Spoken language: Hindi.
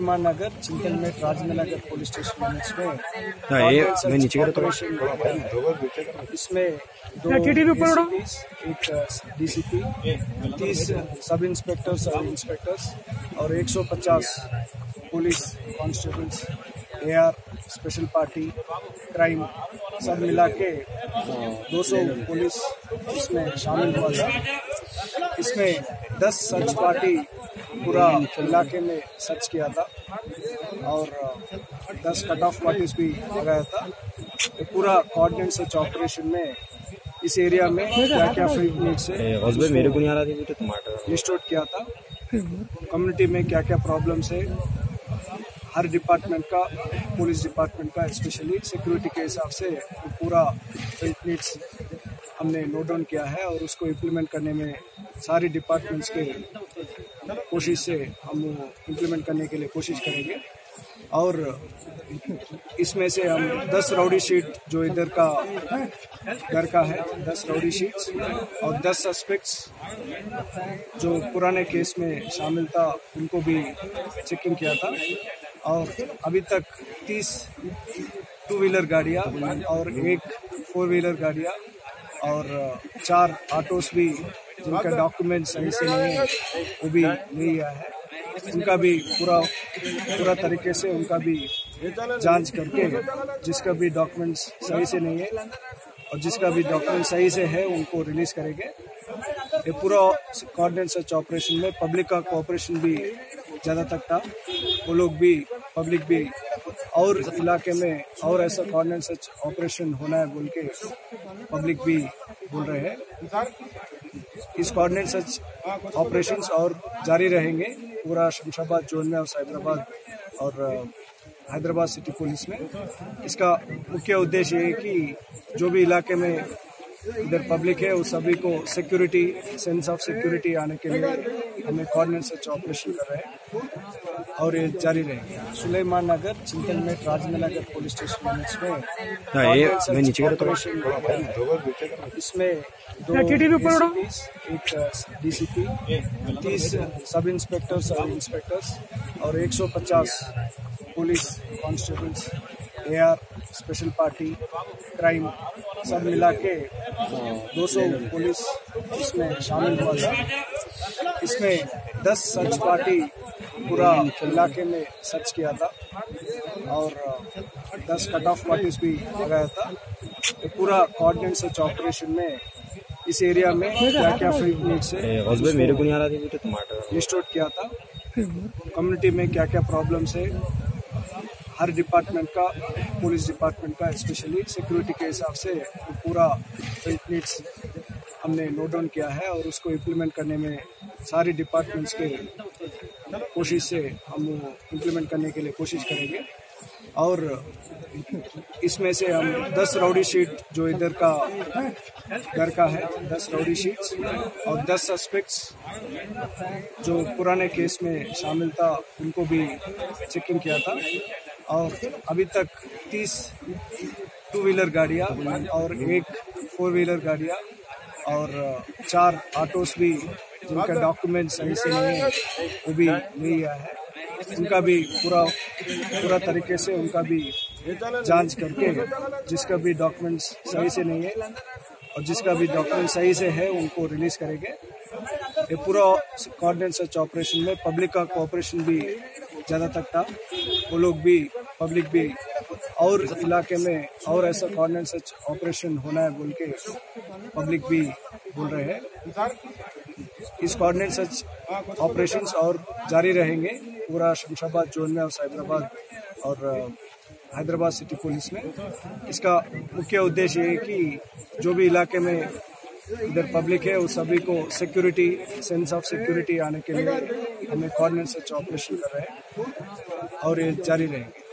Suleman Nagar Chintalmet Rajendra police station limits में इसमें 2 DCPs, एक DCP, 30 सब इंस्पेक्टर्स और इंस्पेक्टर्स और 150 police constables, AR, special party, crime सब मिला के 200 पुलिस इसमें शामिल हुआ था। इसमें 10 सर्च पार्टी पूरा इलाके में सर्च किया था और 10 कट ऑफ पार्टीज भी लगाया था। तो पूरा कोऑर्डिनेट सर्च ऑपरेशन में इस एरिया में क्या क्या फील्ड नीड से लिस्ट आउट किया था, कम्युनिटी में क्या क्या प्रॉब्लम्स है, हर डिपार्टमेंट का, पुलिस डिपार्टमेंट का स्पेशली सिक्योरिटी के हिसाब से पूरा फील्ड नीड्स हमने नोट डाउन किया है और उसको इम्प्लीमेंट करने में सारी डिपार्टमेंट्स के कोशिश से हम इम्प्लीमेंट करने के लिए कोशिश करेंगे। और इसमें से हम 10 राउडी शीट जो इधर का घर का है, 10 राउडी शीट्स और 10 सस्पेक्ट्स जो पुराने केस में शामिल था उनको भी चेकिंग किया था। और अभी तक 30 2 व्हीलर गाड़ियाँ और 1 4 व्हीलर गाड़ियाँ और 4 ऑटोस भी जिनका डॉक्यूमेंट सही से नहीं है वो भी नहीं आया है। उनका भी पूरा तरीके से उनका भी जांच करके जिसका भी डॉक्यूमेंट्स सही से नहीं है और जिसका भी डॉक्यूमेंट सही से है उनको रिलीज करेंगे। ये पूरा कोऑर्डिनेट सर्च ऑपरेशन में पब्लिक का कोऑपरेशन भी ज़्यादा तक था, वो लोग भी पब्लिक भी और इलाके में और ऐसा कोऑर्डिनेट सर्च ऑपरेशन होना है बोल के पब्लिक भी बोल रहे हैं। इस कोऑर्डिनेट सर्च ऑपरेशंस और जारी रहेंगे पूरा शमशाबाद जोन में और साइबराबाद और हैदराबाद सिटी पुलिस में। इसका मुख्य उद्देश्य ये है कि जो भी इलाके में इधर पब्लिक है उस सभी को सिक्योरिटी, सेंस ऑफ सिक्योरिटी आने के लिए हमें कोऑर्डिनेट सर्च ऑपरेशन कर रहे हैं और ये जारी रहेंगे। Suleman Nagar Chintalmet Rajendra police station limits में इसमें 2 DCPs, एक DCP, 30 सब इंस्पेक्टर्स और इंस्पेक्टर्स और 150 police constables, AR, special party, crime सब मिला के 200 पुलिस इसमें शामिल हुआ था। इसमें 10 सर्च पार्टी पूरा इलाके में सर्च किया था और 10 कट ऑफ पार्टीज भी लगाया था। तो पूरा कोऑर्डिनेट सर्च ऑपरेशन में इस एरिया में क्या क्या फील्ड नीड से लिस्ट आउट किया था, कम्युनिटी में क्या क्या प्रॉब्लम्स है, हर डिपार्टमेंट का, पुलिस डिपार्टमेंट का स्पेशली सिक्योरिटी के हिसाब से पूरा फील्ड नीड्स हमने नोट डाउन किया है और उसको इम्प्लीमेंट करने में सारी डिपार्टमेंट्स के कोशिश से हम इम्प्लीमेंट करने के लिए कोशिश करेंगे। और इसमें से हम 10 राउडी शीट जो इधर का घर का है, 10 राउडी शीट्स और 10 सस्पेक्ट्स जो पुराने केस में शामिल था उनको भी चेकिंग किया था। और अभी तक 30 2 व्हीलर गाड़ियाँ और 1 4 व्हीलर गाड़ियाँ और 4 ऑटोस भी जिनका डॉक्यूमेंट सही से नहीं है वो भी नहीं आया है। उनका भी पूरा तरीके से उनका भी जांच करके जिसका भी डॉक्यूमेंट्स सही से नहीं है और जिसका भी डॉक्यूमेंट सही से है उनको रिलीज करेंगे। ये पूरा कोऑर्डिनेट सर्च ऑपरेशन में पब्लिक का कोऑपरेशन भी ज़्यादा तक था, वो लोग भी पब्लिक भी और इलाके में और ऐसा कोऑर्डिनेट सर्च ऑपरेशन होना है बोल के पब्लिक भी बोल रहे हैं। इस कोऑर्डिनेट सर्च ऑपरेशंस और जारी रहेंगे पूरा शमशाबाद जोन में और साइबराबाद और हैदराबाद सिटी पुलिस में। इसका मुख्य उद्देश्य ये है कि जो भी इलाके में इधर पब्लिक है उस सभी को सिक्योरिटी, सेंस ऑफ सिक्योरिटी आने के लिए हमें कोऑर्डिनेट सर्च ऑपरेशन कर रहे हैं और ये जारी रहेंगे।